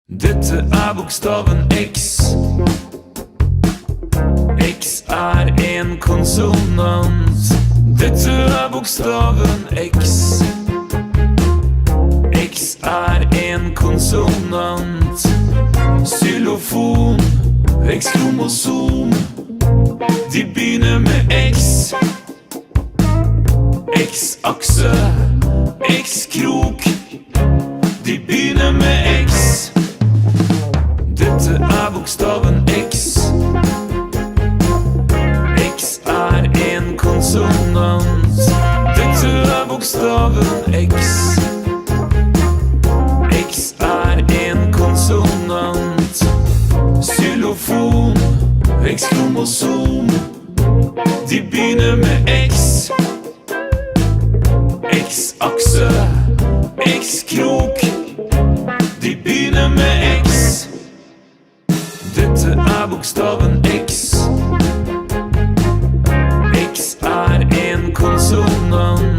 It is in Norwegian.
Dette bokstaven X. X en konsonant. Dette bokstaven X. X en konsonant. Xylofon, X-kromosom. De begynner med X. X-akse, X-krok. De begynner med X. Dette bokstaven X. X en konsonant. Dette bokstaven X. X en konsonant. Xylofon, X-kromosom. De begynner med X. X-akse, X-krok. De begynner med X. Dette bokstaven X. X en konsonant.